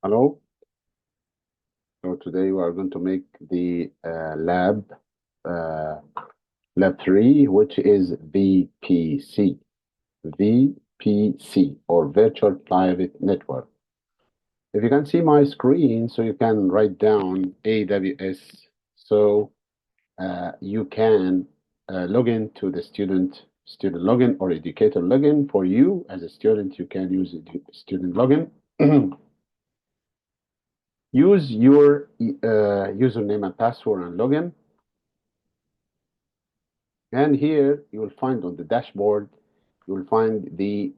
Hello. So today we are going to make the uh, lab 3, which is VPC. VPC or Virtual Private Network. If you can see my screen, so you can write down AWS. So you can log in to the student login or educator login. For you as a student, you can use student login. Use your username and password and login. And here you will find on the dashboard, you will find the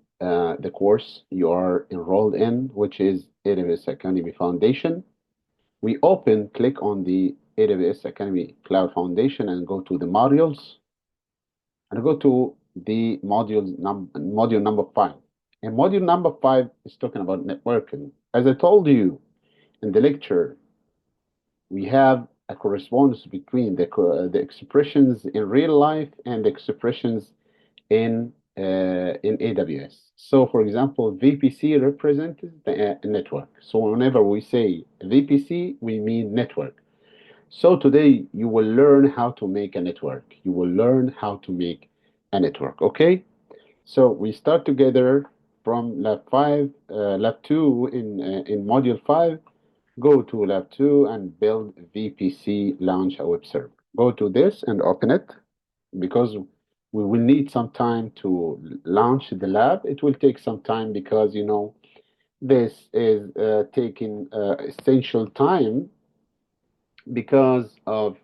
course you are enrolled in, which is AWS Academy Foundation. We click on the AWS Academy Cloud Foundation and go to the modules and go to the module number 5. And module number 5 is talking about networking. As I told you in the lecture, we have a correspondence between the expressions in real life and the expressions in AWS. So, for example, VPC represents the network. So, whenever we say VPC, we mean network. So, today you will learn how to make a network. You will learn how to make a network. Okay. So, we start together from lab 5, lab 2 in module 5. Go to lab 2 and build VPC launch a web server. Go to this and open it because we will need some time to launch the lab. It will take some time because, this is taking essential time because of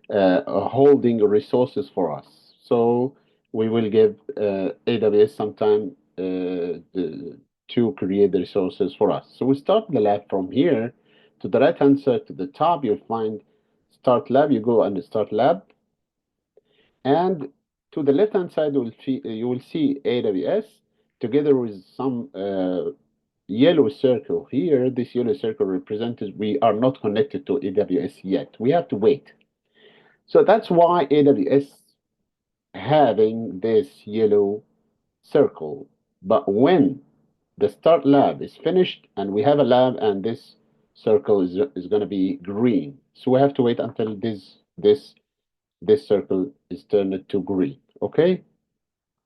holding resources for us. So we will give AWS some time to create the resources for us. So we start the lab from here to the right-hand side to the top. You'll find Start Lab. You go and Start Lab. And to the left-hand side, you will see AWS together with some yellow circle here. This yellow circle represents we are not connected to AWS yet. We have to wait. So that's why AWS having this yellow circle. But when the start lab is finished and we have a lab and this circle is going to be green. So we have to wait until this circle is turned to green. Okay.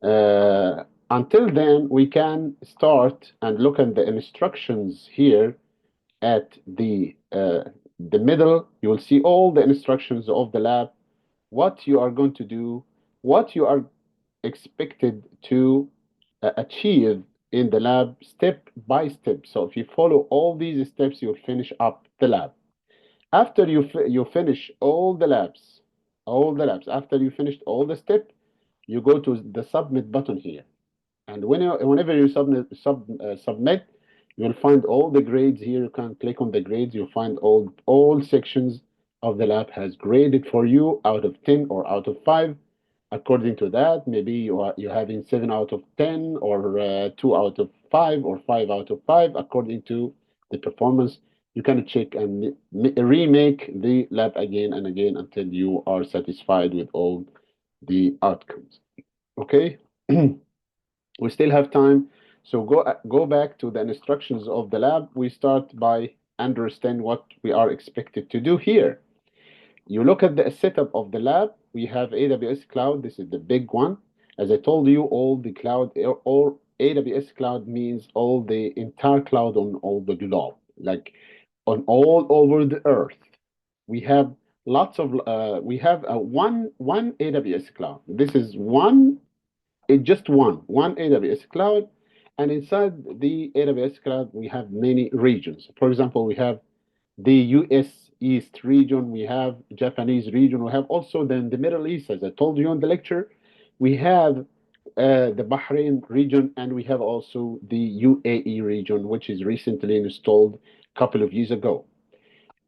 Until then, we can start and look at the instructions here at the middle. You will see all the instructions of the lab, what you are going to do, what you are expected to achieve in the lab step by step. So if you follow all these steps, you'll finish up the lab. After you finish all the labs, after you finished all the steps, you go to the submit button here. And whenever you submit, you'll find all the grades here. You can click on the grades. You'll find all sections of the lab has graded for you out of 10 or out of 5. According to that, maybe you're having 7 out of 10 or 2 out of 5 or 5 out of 5 according to the performance. You can check and remake the lab again and again until you are satisfied with all the outcomes. Okay. We still have time. So go back to the instructions of the lab. We start by understand what we are expected to do here. You look at the setup of the lab. We have AWS Cloud. This is the big one. As I told you, all the cloud or AWS Cloud means all the entire cloud on all the globe, like on all over the earth. We have lots of we have a one AWS Cloud. This is just one AWS cloud. And inside the AWS cloud, we have many regions. For example, we have the US East region, we have Japanese region, we have also then the Middle East, as I told you in the lecture. We have the Bahrain region, and we have also the UAE region, which is recently installed a couple of years ago.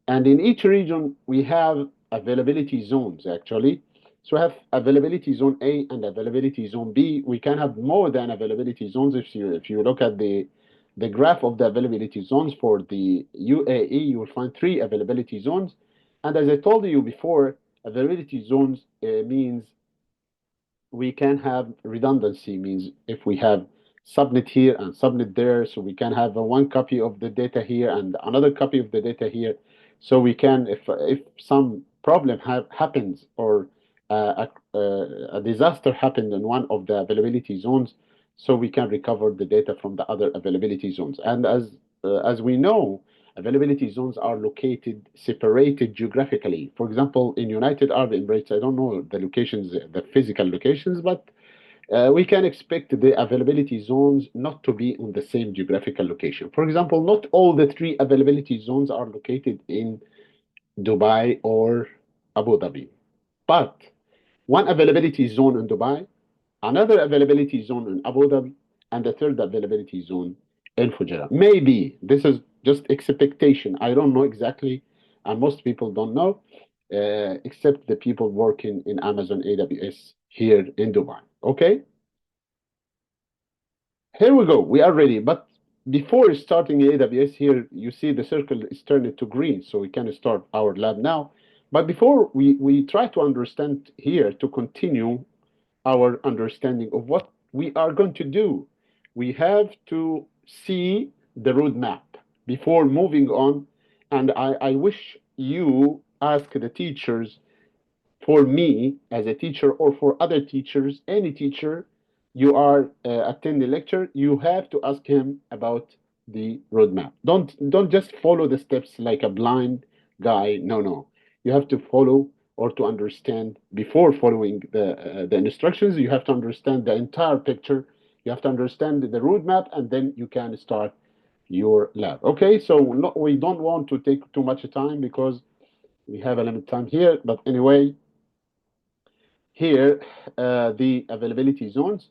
And in each region, we have availability zones actually. So we have availability zone A and availability zone B. We can have more than availability zones. If you look at the graph of the availability zones for the UAE, you will find 3 availability zones. And as I told you before, availability zones means we can have redundancy, means if we have subnet here and subnet there, so we can have one copy of the data here and another copy of the data here, so we can, if some problem happens, or a disaster happened in one of the availability zones, so we can recover the data from the other availability zones. And as we know, availability zones are located, separated geographically. For example, in United Arab Emirates, I don't know the locations, the physical locations, but we can expect the availability zones not to be on the same geographical location. For example, not all the three availability zones are located in Dubai or Abu Dhabi, but one availability zone in Dubai, another availability zone in Abu Dhabi, and the third availability zone in Fujairah. Maybe this is just expectation. I don't know exactly, and most people don't know, except the people working in Amazon AWS here in Dubai. Okay, here we go. We are ready. But before starting AWS here, you see the circle is turned to green, so we can start our lab now. But before we try to understand here, to continue our understanding of what we are going to do, we have to see the roadmap before moving on. And I wish you ask the teachers, for me as a teacher or for other teachers, any teacher, you are attending lecture, you have to ask him about the roadmap. Don't just follow the steps like a blind guy. No, no. You have to follow, or to understand before following the instructions. You have to understand the entire picture. You have to understand the roadmap, and then you can start your lab. Okay, so we don't want to take too much time because we have a limited time here. But anyway, here, the availability zones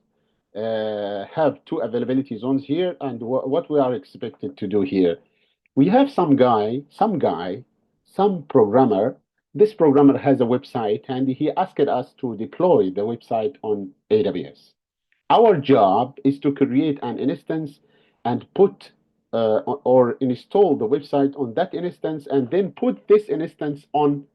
have two availability zones here, and what we are expected to do here. We have some programmer. This programmer has a website, and he asked us to deploy the website on AWS. Our job is to create an instance and put or install the website on that instance, and then put this instance on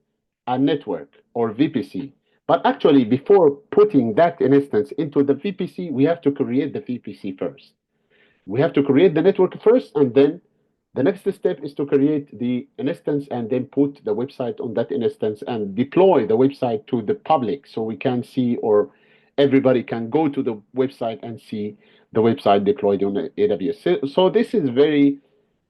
a network or VPC. But actually, before putting that instance into the VPC, we have to create the VPC first. We have to create the network first, and then the next step is to create the instance and then put the website on that instance and deploy the website to the public, so we can see, or everybody can go to the website and see the website deployed on AWS. So this is very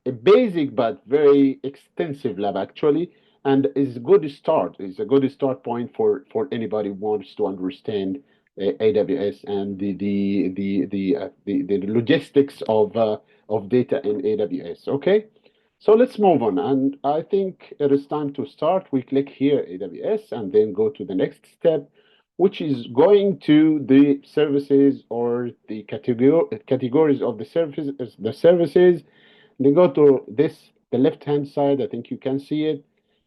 a basic but very extensive lab actually, and is a good start. Is a good start point for anybody who wants to understand AWS and the logistics of data in AWS. Okay, so let's move on, and I think it is time to start. We click here AWS and then go to the next step, which is going to the services, or the categories of the services. Then go to this, the left-hand side, I think you can see it.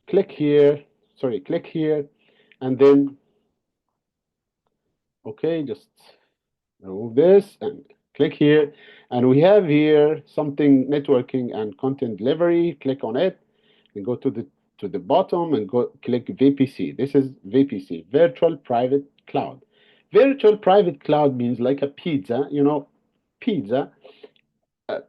Click here, sorry, click here, and then, okay, just remove this and click here. And we have here something networking and content delivery. Click on it and go to the bottom and go click VPC. This is VPC, Virtual Private Cloud. Virtual Private Cloud means like a pizza, you know, pizza.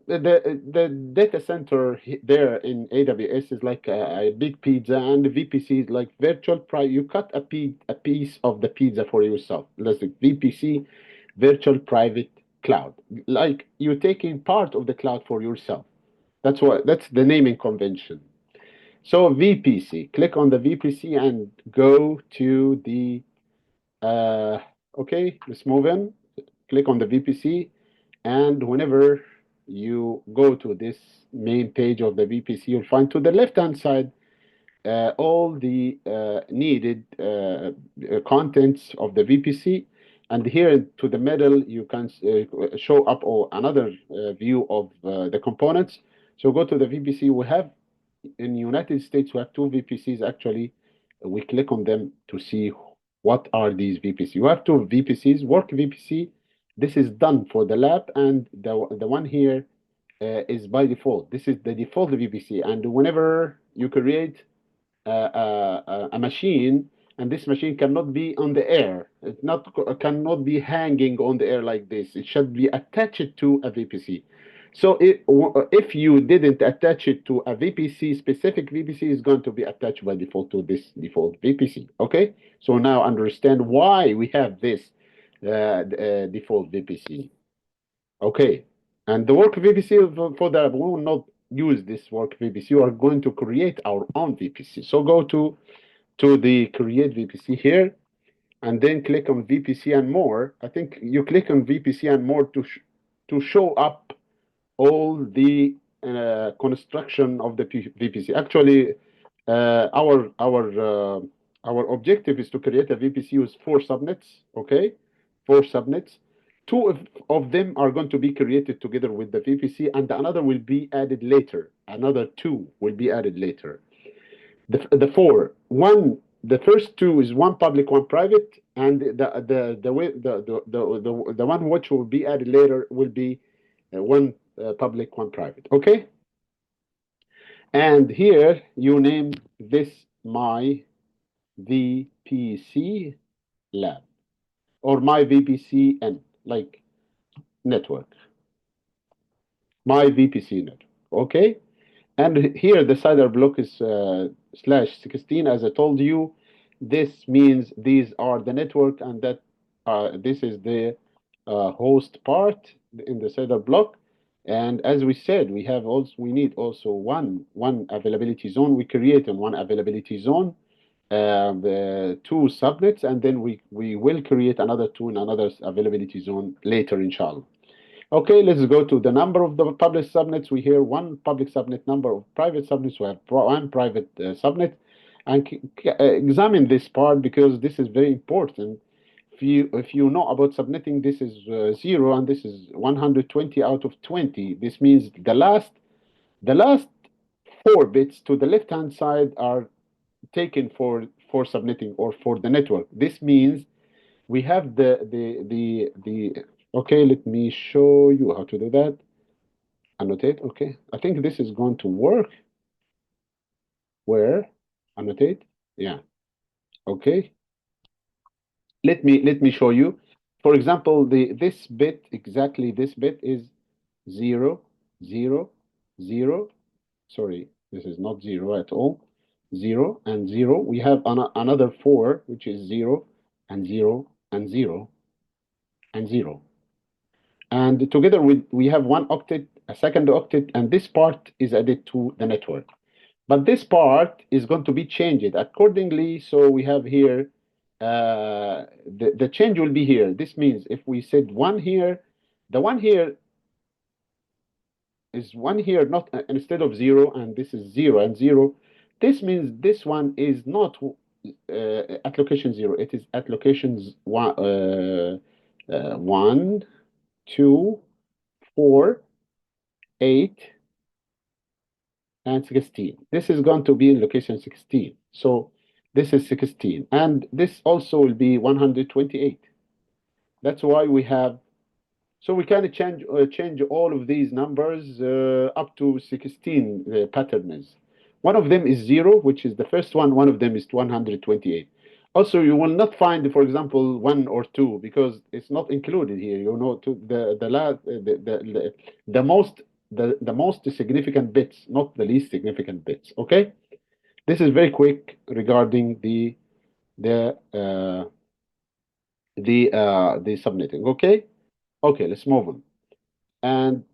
The data center there in AWS is like a big pizza, and the VPC is like virtual private. You cut a piece of the pizza for yourself. That's the VPC, virtual private cloud. Like you're taking part of the cloud for yourself. That's the naming convention. So VPC, click on the VPC and go to the okay, let's move in. Click on the VPC, and whenever you go to this main page of the VPC, you'll find to the left-hand side all the needed contents of the VPC. And here to the middle, you can show up or another view of the components. So go to the VPC. We have in United States, we have two VPCs actually. We click on them to see what are these VPC. You have two VPCs, work VPC. This is done for the lab, and the one here is by default. This is the default VPC, and whenever you create a machine and this machine cannot be on the air. It cannot be hanging on the air like this. It should be attached to a VPC. So if you didn't attach it to a VPC, specific VPC is going to be attached by default to this default VPC. Okay, so now understand why we have this default VPC. Okay, and the work VPC for that, we will not use this work VPC. We are going to create our own VPC. So go to the create VPC here, and then click on VPC and more. I think you click on VPC and more to show up all the construction of the VPC. Actually, our objective is to create a VPC with 4 subnets. Okay, 4 subnets. Two of them are going to be created together with the VPC, and another will be added later. Another 2 will be added later. The four, one, the first 2 is one public, one private, and the one which will be added later will be one public, one private. Okay, and here you name this my VPC lab or my VPCN, like network, my VPC network. Okay, and here the CIDR block is /16. As I told you, this means these are the network, and that this is the host part in the CIDR block. And as we said, we need also one availability zone. We create in one availability zone the 2 subnets, and then we will create another 2 in another availability zone later, inshallah. Okay, let's go to the number of the public subnets. We hear one public subnet, number of private subnets. We have one private subnet, and examine this part because this is very important. If you know about subnetting, this is 0 and this is 120 out of 20. This means the last 4 bits to the left hand side are taken for subnetting or for the network. This means we have the okay, let me show you how to do that. Annotate. Okay, I think this is going to work. Where? Annotate. Yeah. Okay, let me show you. For example, this bit, exactly this bit is 0 0 0. Sorry, this is not 0 at all. 0 and 0. We have another 4, which is 0 and 0 and 0 and 0. And together we have one octet, a second octet, and this part is added to the network. But this part is going to be changed accordingly. So we have here, the change will be here. This means if we said 1 here, the 1 here is 1 here, not instead of 0, and this is 0 and 0. This means this one is not at location 0. It is at locations 1, 2, 4, 8, and 16. This is going to be in location 16. So this is 16. And this also will be 128. That's why we have, so we can change all of these numbers up to 16 patterns. One of them is 0, which is the first one. One of them is 128. Also, you will not find, for example, 1 or 2 because it's not included here. You know, to the most significant bits, not the least significant bits. Okay, this is very quick regarding the subnetting. Okay, let's move on. And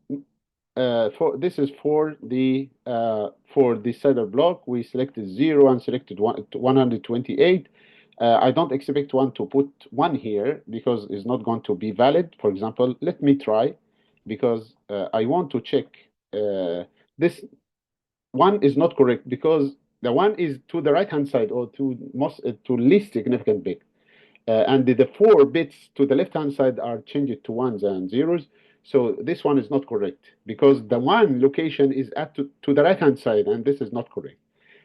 this is for the CIDR block. We selected 0 and selected 128. I don't expect one to put 1 here because it's not going to be valid. For example, let me try because I want to check this 1 is not correct because the 1 is to the right hand side or to least significant bit. And the 4 bits to the left hand side are changed to 1s and 0s. So this one is not correct because the 1 location is to the right hand side, and this is not correct.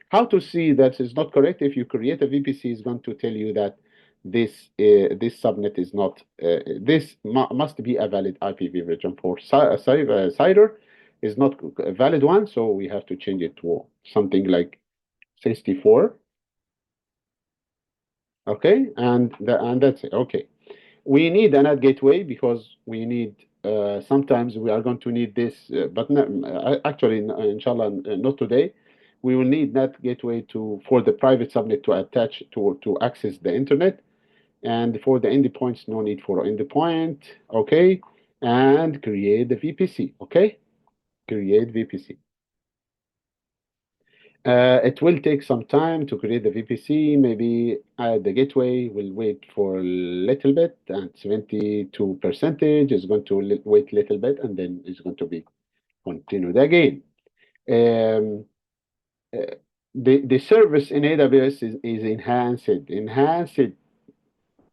How to see that is not correct? If you create a VPC, is going to tell you that this subnet is not. This must be a valid IPv region. For CIDR is not a valid one, so we have to change it to something like 64. Okay, and that's it. Okay, we need a NAT gateway because we need sometimes we are going to need this, but no, actually, inshallah, not today. We will need NAT gateway to for the private subnet to attach to access the internet, and for the endpoints, no need for endpoint. Okay, and create the VPC. Okay, create VPC. It will take some time to create the VPC. Maybe the gateway will wait for a little bit, and 72 percentage is going to wait a little bit, and then it's going to be continued again. Um, uh, the service in AWS is enhanced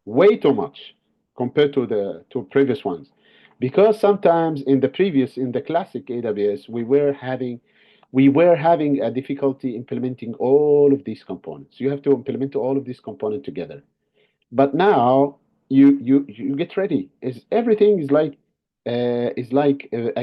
way too much compared to the previous ones, because sometimes in the classic AWS we were having a difficulty implementing all of these components. You have to implement all of these components together. But now you get ready. Is everything is like a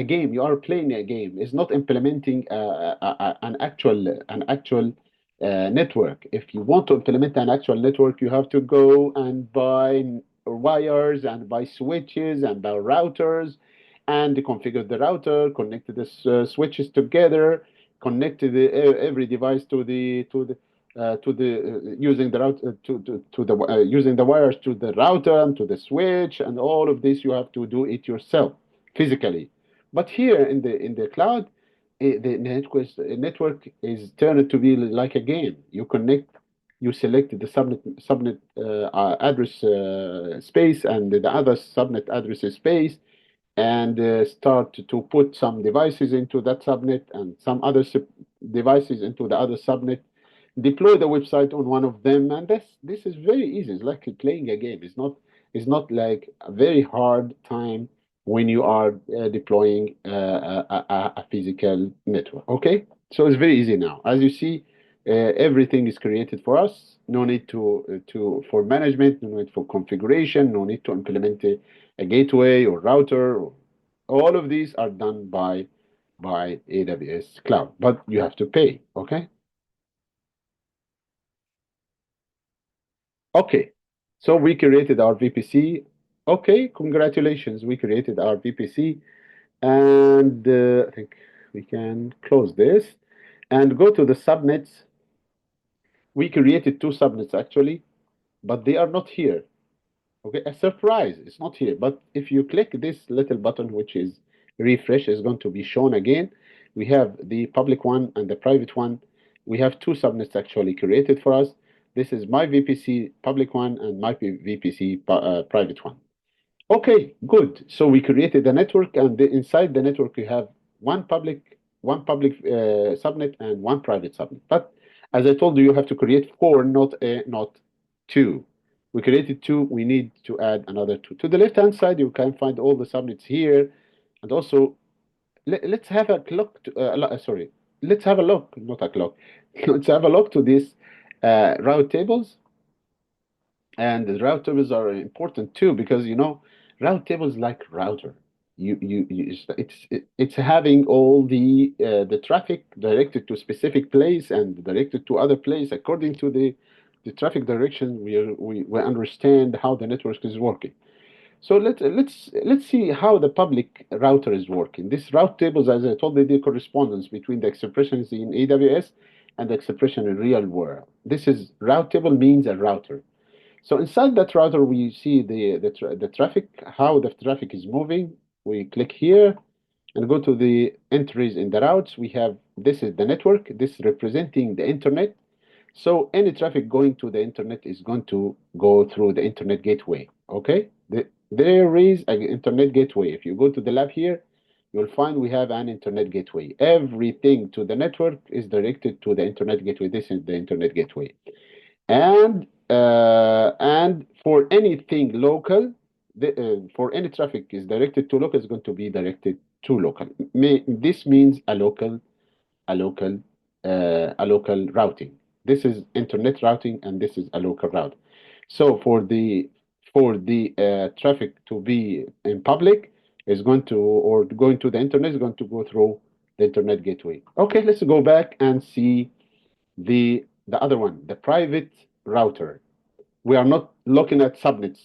game. You are playing a game. It's not implementing an actual network. If you want to implement an actual network, you have to go and buy wires and buy switches and buy routers and configure the router, connect the switches together, connect every device to the using the route to the using the wires to the router and to the switch, and all of this you have to do it yourself physically. But here in the cloud, the network is turned to be like a game. You connect, you select the subnet address space and the other subnet address space, and start to put some devices into that subnet and some other devices into the other subnet, deploy the website on one of them, and this is very easy. It's like playing a game. It's not like a very hard time when you are deploying a physical network. Okay, so it's very easy now. As you see, everything is created for us. No need to for management. No need for configuration. No need to implement a gateway or router. All of these are done by AWS Cloud, but you have to pay. Okay. Okay, so we created our VPC. Okay, congratulations, we created our VPC, and I think we can close this and go to the subnets. We created two subnets actually, but they are not here. Okay, a surprise, it's not here. But if you click this little button, which is refresh, is going to be shown again. We have the public one and the private one. We have two subnets actually created for us. This is my VPC public one and my VPC private one. Okay, good. So we created a network, and inside the network we have one public subnet and one private subnet. But as I told you, you have to create four, not two. We created two. We need to add another two. To the left-hand side, you can find all the subnets here, and also let's have a look. Sorry, let's have a look, not a clock. Let's have a look to these route tables. And the route tables are important too, because route tables like router. It's having all the traffic directed to specific place and directed to other place according to the traffic direction. We understand how the network is working. So let's see how the public router is working. These route tables, as I told you, the correspondence between the expressions in AWS and the expression in real world. This is route table means a router. So inside that router, we see the traffic, how the traffic is moving. We click here and go to the entries in the routes. We have, this is the network, this is representing the internet. So any traffic going to the internet is going to go through the internet gateway. Okay, there is an internet gateway. If you go to the lab here, you'll find we have an internet gateway. Everything to the network is directed to the internet gateway. This is the internet gateway. And for anything local, for any traffic is directed to local, is going to be directed to local. This means a local routing. This is internet routing, and this is a local route. So for the traffic to be in public is going to, or going to the internet, is going to go through the internet gateway. Okay, let's go back and see the other one, the private router. We are not looking at subnets.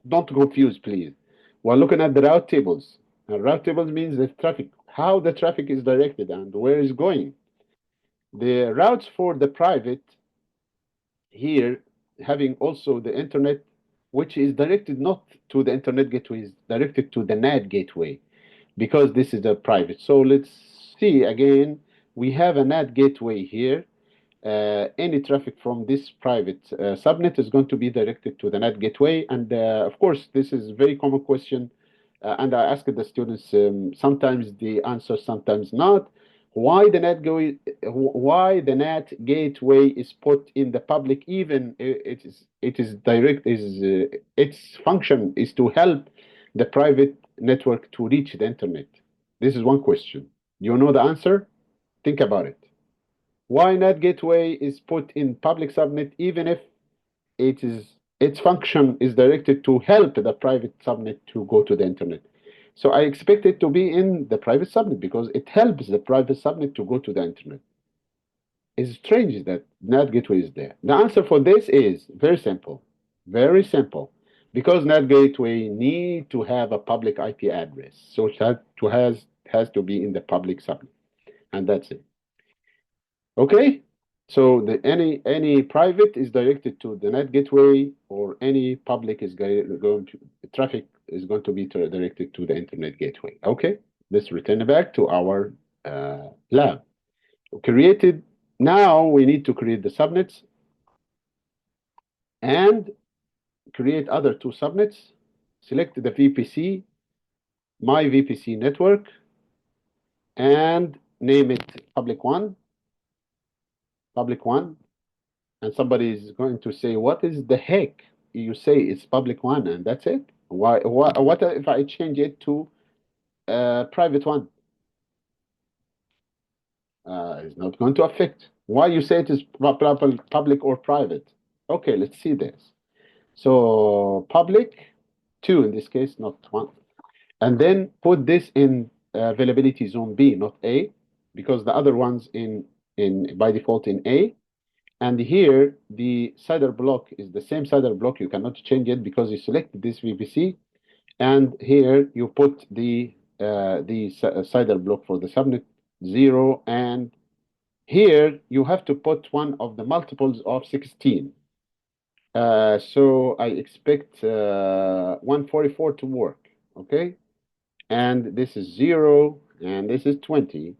Don't confuse, please. We're looking at the route tables. And route tables means the traffic, how the traffic is directed and where it's going. The routes for the private here having also the internet, which is directed not to the internet gateway, is directed to the NAT gateway because this is a private. So let's see again. We have a NAT gateway here. Any traffic from this private subnet is going to be directed to the NAT gateway. And of course, this is a very common question. And I ask the students sometimes the answer, sometimes not. Why the NAT gateway is put in the public, even it is direct is its function is to help the private network to reach the internet. This is one question. You know the answer? Think about it. Why NAT gateway is put in public subnet even if its function is directed to help the private subnet to go to the internet. So I expect it to be in the private subnet because it helps the private subnet to go to the internet. It's strange that NAT gateway is there. The answer for this is very simple. Very simple. Because NAT gateway need to have a public IP address. So it has to be in the public subnet. And that's it. Okay? So any private is directed to the NAT gateway, or any public is going to traffic is going to be directed to the internet gateway. Okay, let's return back to our lab. Created. Now we need to create the subnets and create other two subnets. Select the VPC, my VPC network, and name it public one. Public one. And somebody is going to say, what is the heck? You say it's public one and that's it? What if I change it to private one? It's not going to affect. Why you say it is public or private? Okay, let's see this. So public, two in this case, not one. And then put this in availability zone B, not A, because the other one's in by default in A. And here, the CIDR block is the same CIDR block. You cannot change it because you selected this VPC. And here you put the CIDR block for the subnet 0. And here you have to put one of the multiples of 16. So I expect 144 to work. Okay. And this is 0. And this is 20.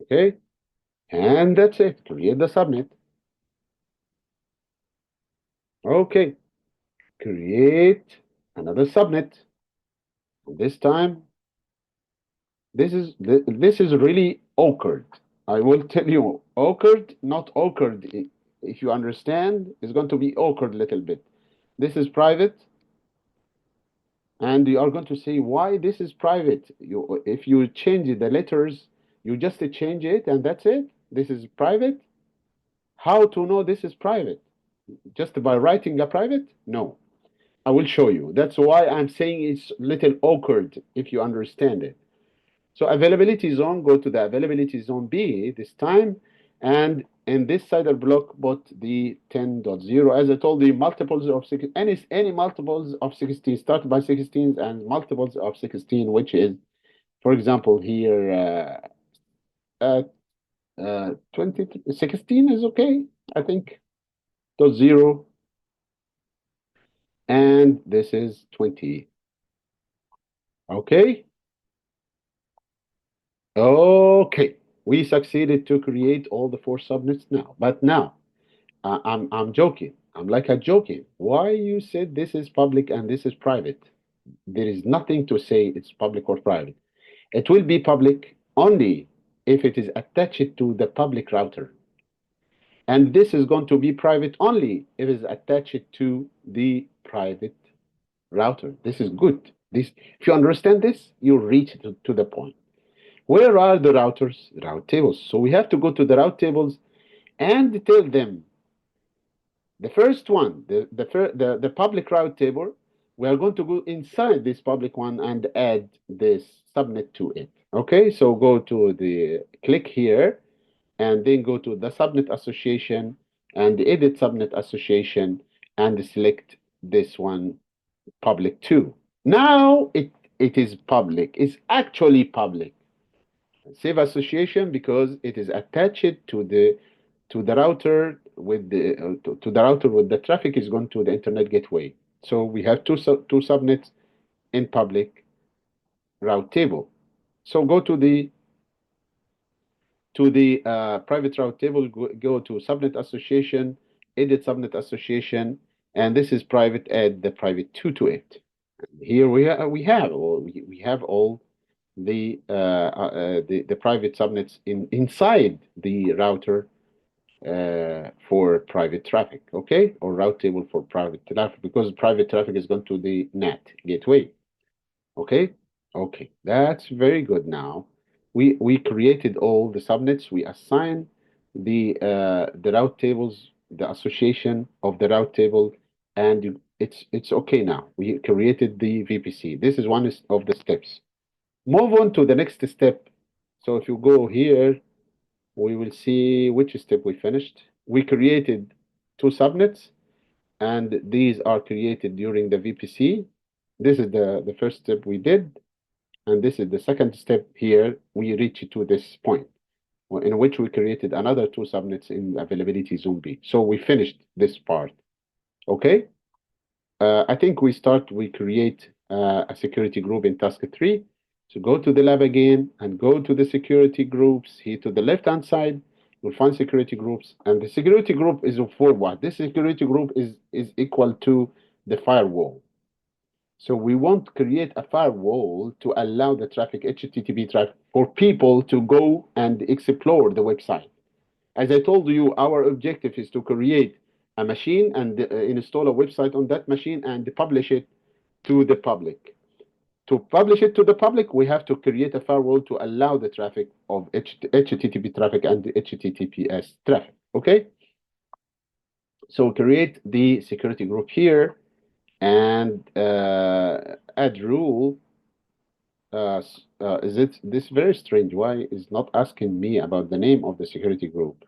Okay. And that's it. Create the subnet. Okay, create another subnet. This time, this is really awkward. I will tell you, awkward, not awkward. If you understand, it's going to be awkward a little bit. This is private, and you are going to say why this is private. If you change the letters, you just change it, and that's it. This is private. How to know this is private? Just by writing a private? No. I will show you. That's why I'm saying it's a little awkward if you understand it. So availability zone, go to the availability zone B this time. And in this CIDR block, put the 10.0. As I told you, multiples of any multiples of 16, start by 16s and multiples of 16, which is, for example, here, 16 is okay, I think. Dot 0. And this is 20. Okay. Okay. We succeeded to create all the 4 subnets now. But now, I'm joking. I'm like a joking. Why you said this is public and this is private? There is nothing to say it's public or private. It will be public only if it is attached to the public router. And this is going to be private only if it is attached to the private router. This is good. If you understand this, you reach to the point. Where are the routers? Route tables. So we have to go to the route tables and tell them the first one, the public route table. We are going to go inside this public one and add this subnet to it. Okay, so go to the click here and then go to the subnet association and edit subnet association and select this one, public 2. Now it is public. It's actually public. Save association because it is attached to the router with the to the router with the traffic is going to the internet gateway. So we have two subnets in public route table. So go to the private route table, go to subnet association, edit subnet association, and this is private, add the private 2 to it. Here we have all the private subnets inside the router for private traffic, okay, or route table for private traffic, because private traffic is going to the NAT gateway, okay. Okay, that's very good. Now we created all the subnets. We assign the route tables, the association of the route table, and it's okay now. We created the VPC. This is one of the steps. Move on to the next step. So if you go here, we will see which step we finished. We created two subnets, and these are created during the VPC. This is the first step we did. And this is the second step here. We reach to this point in which we created another two subnets in availability zone B. So we finished this part. Okay. I think we create a security group in task 3. So go to the lab again and go to the security groups here to the left-hand side. You'll find security groups, and the security group is for what? This security group is equal to the firewall. So we want to create a firewall to allow the traffic, HTTP traffic, for people to go and explore the website. As I told you, our objective is to create a machine and install a website on that machine and publish it to the public. To publish it to the public, we have to create a firewall to allow the traffic of HTTP traffic and the HTTPS traffic, okay? So create the security group here and add rule. Is it this very strange? Why is not asking me about the name of the security group?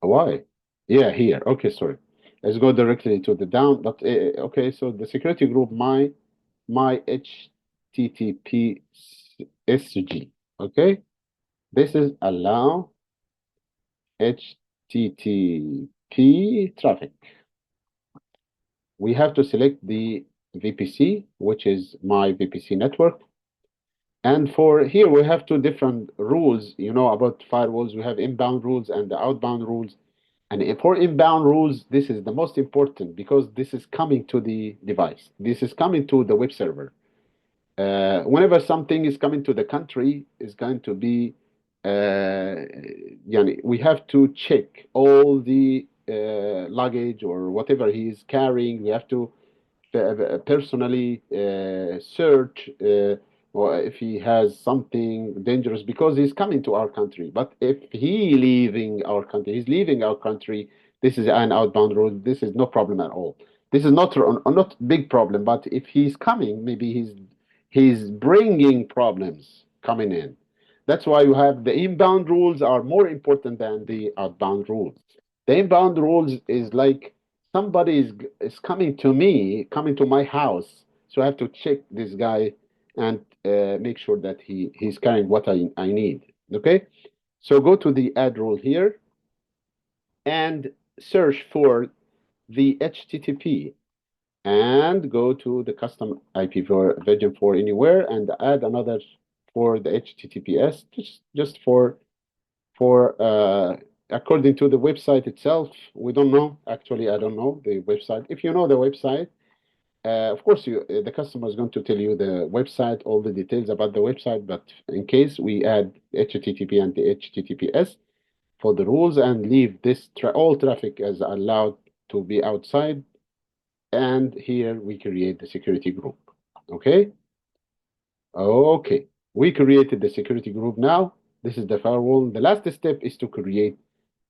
Why? Yeah, here. Okay, sorry. Let's go directly to the down. But okay, so the security group my HTTP SG. Okay, this is allow HTTP traffic. We have to select the VPC, which is my VPC network. And for here, we have two different rules, you know, about firewalls. We have inbound rules and the outbound rules. And for inbound rules, this is the most important because this is coming to the device. This is coming to the web server. Whenever something is coming to the country, is going to be, we have to check all the luggage or whatever he is carrying. We have to personally search or if he has something dangerous because he's coming to our country. But if he's leaving our country, this is an outbound rule. This is no problem at all. This is not big problem. But if he's coming, maybe he's bringing problems coming in. That's why you have the inbound rules are more important than the outbound rules. The inbound rules is like somebody is coming to me, coming to my house, so I have to check this guy and make sure that he's carrying what I need. Okay, so go to the add rule here and search for the HTTP and go to the custom IP version for anywhere and add another for the HTTPS just for according to the website itself. We don't know. Actually, I don't know the website. If you know the website, of course, the customer is going to tell you the website, all the details about the website. But in case we add HTTP and the HTTPS for the rules and leave this all traffic as allowed to be outside. And here we create the security group. Okay. Okay. We created the security group now. This is the firewall. The last step is to create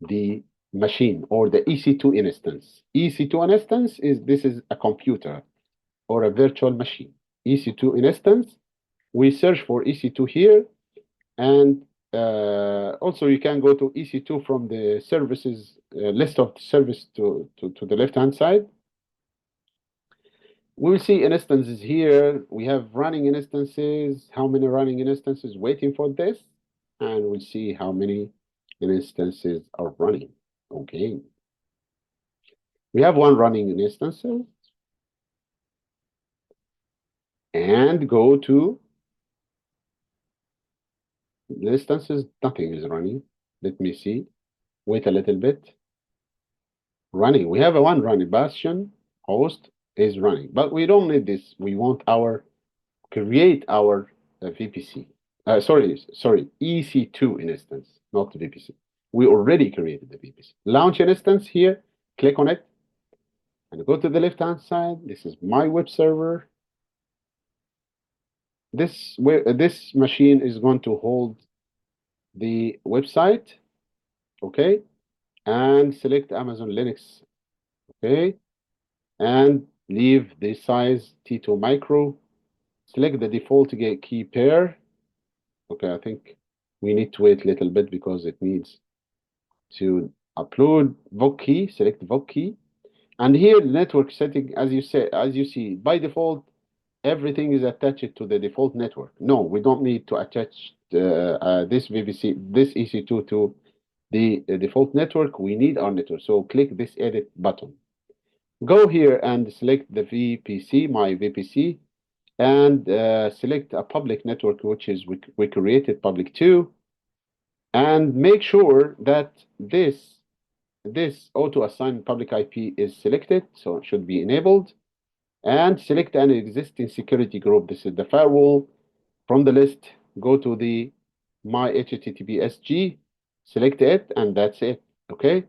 the machine or the EC2 instance. EC2 instance is a computer or a virtual machine. EC2 instance, we search for EC2 here and also you can go to EC2 from the services list of service to the left-hand side. We will see instances here. We have running instances, how many running instances waiting for this, and we'll see how many instances are running. Okay. We have one running instance, and go to instances, nothing is running. Let me see. Wait a little bit. Running. We have a one running. Bastion host is running, but we don't need this. We want our create our VPC. Sorry, EC2 instance, not VPC. We already created the VPC. Launch an instance here. Click on it, and go to the left-hand side. This is my web server. This machine is going to hold the website, okay, and select Amazon Linux, okay, and leave the size T2 micro. Select the default key pair. Okay, I think we need to wait a little bit because it needs to upload VOC key. Select VOC key, and here the network setting, as you see, by default, everything is attached to the default network. No, we don't need to attach this VPC, this EC2 to the default network. We need our network. So click this edit button. Go here and select the VPC, my VPC, and select a public network, which is we created public 2, and make sure that this auto assign public IP is selected, so it should be enabled. And select an existing security group. This is the firewall. From the list, go to the my HTTPSG, select it, and that's it. Okay.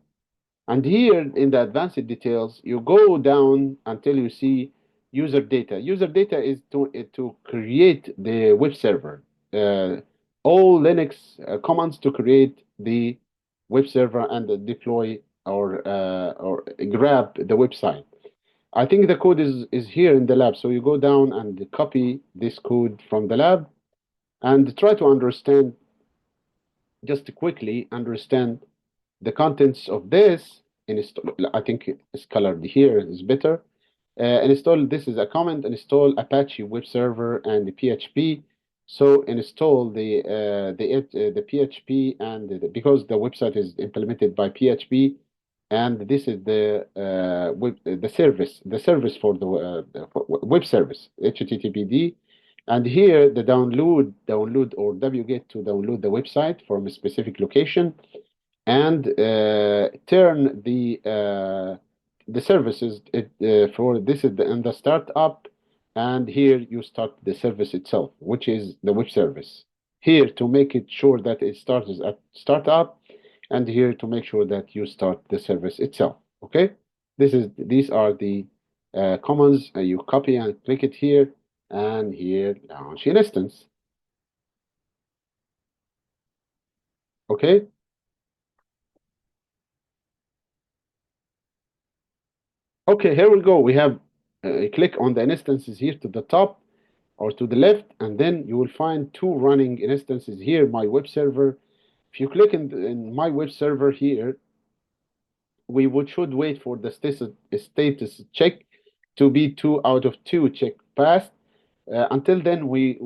And here in the advanced details, you go down until you see user data. User data is to create the web server. All Linux commands to create the web server and deploy or grab the website. I think the code is here in the lab. So you go down and copy this code from the lab and try to understand, just quickly understand the contents of this. I think it's colored here is better. Install, this is a command, install Apache web server and the PHP. So install the PHP and because the website is implemented by PHP, and this is the service for the web service, HTTPD. And here the download or wget to download the website from a specific location, and turn the services for this is in the startup, and here you start the service itself, which is the web service. Here to make it sure that it starts at startup, and here to make sure that you start the service itself. Okay, these are the commands. You copy and click it here, and here launch an instance. Okay. Okay, here we go. We have click on the instances here to the top or to the left, and then you will find two running instances here, my web server. If you click in my web server here, we should wait for the status check to be 2 out of 2 check passed. Until then, we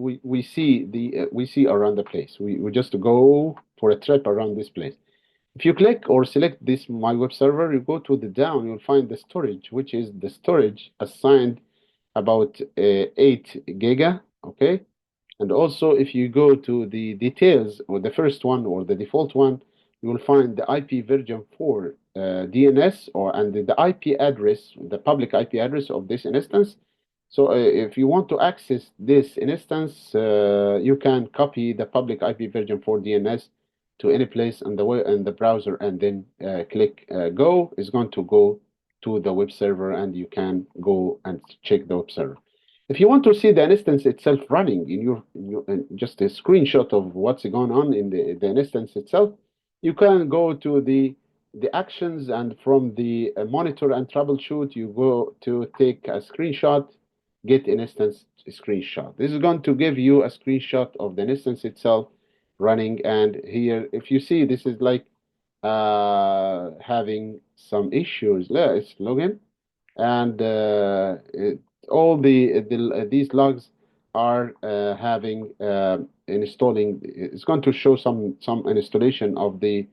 see around the place. We just go for a trip around this place. If you click or select this my web server, you go to the down, you'll find the storage, which is the storage assigned about 8 giga. Okay. And also, if you go to the details or the first one or the default one, you will find the IP version 4 DNS and the IP address, the public IP address of this instance. So if you want to access this instance, you can copy the public IP version 4 DNS to any place in the browser, and then click go. Is going to go to the web server, and you can go and check the web server. If you want to see the instance itself running in your just a screenshot of what's going on in the instance itself, you can go to the actions, and from the monitor and troubleshoot, you go to take a screenshot, get an instance screenshot. This is going to give you a screenshot of the instance itself, running. And here, if you see, this is like having some issues. Let's log in, and all these logs are having installing. It's going to show some installation of the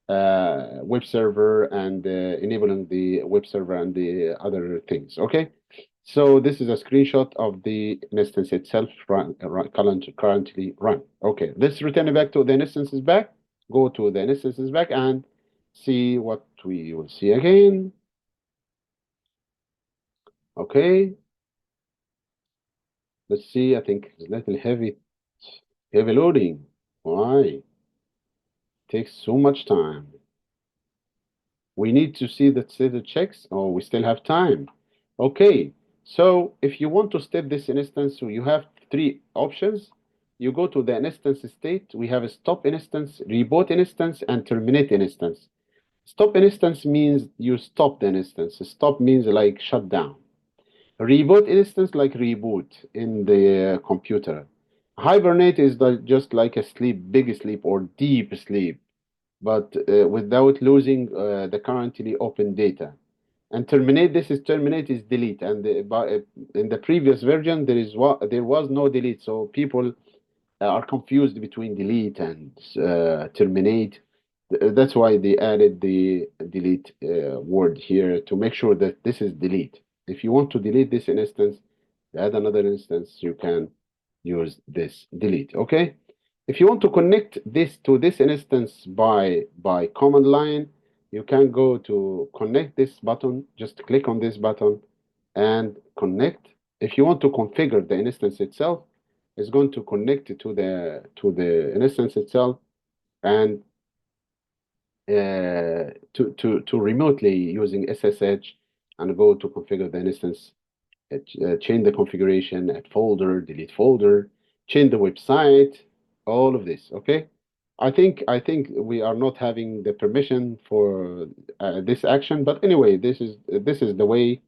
web server and enabling the web server and the other things. Okay, so this is a screenshot of the instance itself currently run. Okay, let's return back to the instances back. Go to the instances back and see what we will see again. Okay, let's see. I think it's a little heavy loading. Why? Takes so much time. We need to see the status checks. Oh, we still have time. Okay, so if you want to step this instance, so you have three options. You go to the instance state. We have a stop instance, reboot instance, and terminate instance. Stop instance means you stop the instance. Stop means like shut down. Reboot instance like reboot in the computer. Hibernate is just like a sleep, big sleep or deep sleep, but without losing the currently open data. And terminate, this is terminate is delete. And in the previous version, there was no delete. So people are confused between delete and terminate. That's why they added the delete word here to make sure that this is delete. If you want to delete this instance, add another instance, you can use this delete. Okay. If you want to connect this to this instance by command line, you can go to connect this button. Just click on this button and connect. If you want to configure the instance itself, it's going to connect to the instance itself and to remotely using SSH and go to configure the instance, change the configuration, add folder, delete folder, change the website, all of this. Okay, I think we are not having the permission for this action, but anyway, this is the way,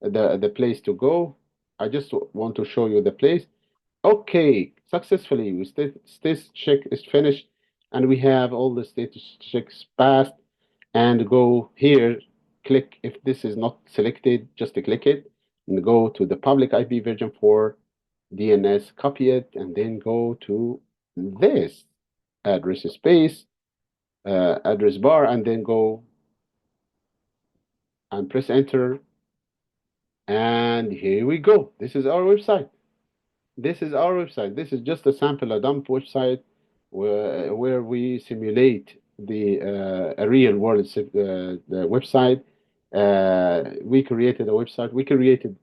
the place to go. I just want to show you the place. Okay, successfully, status check is finished, and we have all the status checks passed. And go here, click if this is not selected, just click it, and go to the public IP version 4 DNS, copy it, and then go to this address space, address bar, and then go and press enter. And here we go. This is our website. This is our website. This is just a sample, a dump website where we simulate a real world the website. We created a website. We created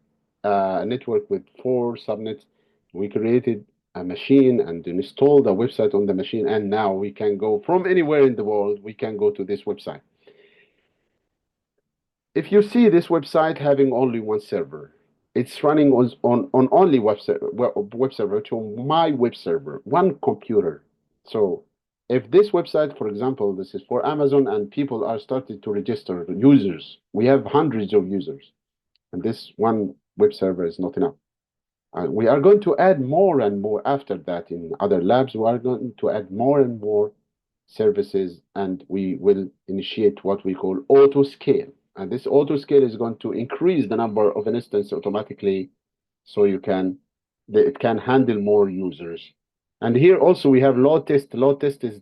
a network with 4 subnets. We created a machine and installed a website on the machine. And now we can go from anywhere in the world. We can go to this website. If you see this website having only one server, it's running on only web server to my web server, one computer. So if this website, for example, this is for Amazon and people are starting to register users, we have hundreds of users, and this one web server is not enough. We are going to add more and more after that in other labs. We are going to add more and more services, and we will initiate what we call auto scale. And this auto scale is going to increase the number of instances automatically, so it can handle more users. And here also we have load test. Load test is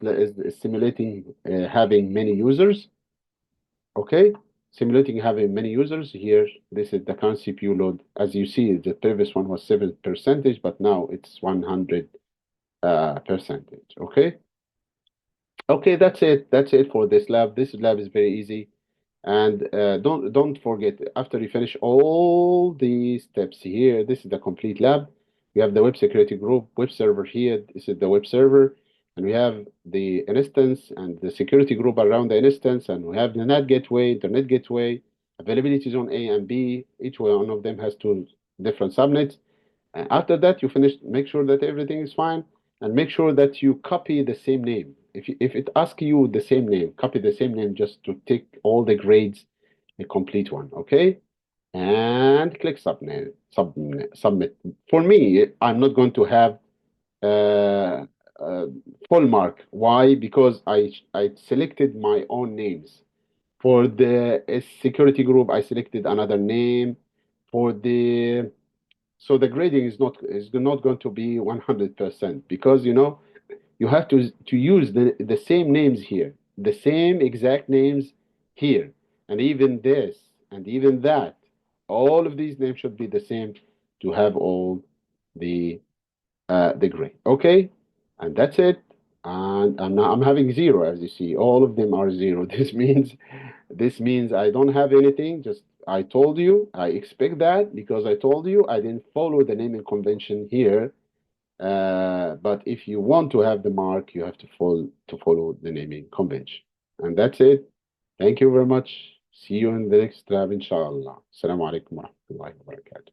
simulating having many users. Okay, simulating having many users. Here, this is the current CPU load. As you see, the previous one was 7%, but now it's 100%. Okay. Okay, that's it. That's it for this lab. This lab is very easy. And don't forget, after you finish all these steps here, this is the complete lab. We have the web security group, web server here. This is the web server. And we have the instance and the security group around the instance. And we have the NAT gateway, internet gateway, availability zone A and B. Each one of them has 2 different subnets. And after that, you finish, make sure that everything is fine, and make sure that you copy the same name. If it asks you the same name, copy the same name just to take all the grades, a complete one, okay? And click submit. For me, I'm not going to have full mark. Why? Because I selected my own names. For the security group, I selected another name. For the So the grading is not going to be 100% because you have to use the same names here, the same exact names here, and even this and even that. All of these names should be the same to have all the grade. Okay, and that's it. And I'm having zero, as you see. All of them are zero. This means I don't have anything. Just I told you. I expect that because I told you I didn't follow the naming convention here. But if you want to have the mark, you have to follow the naming convention. And that's it. Thank you very much. See you in the next lab, inshallah. Assalamu alaikum wa rahmatullahi wa barakatuh.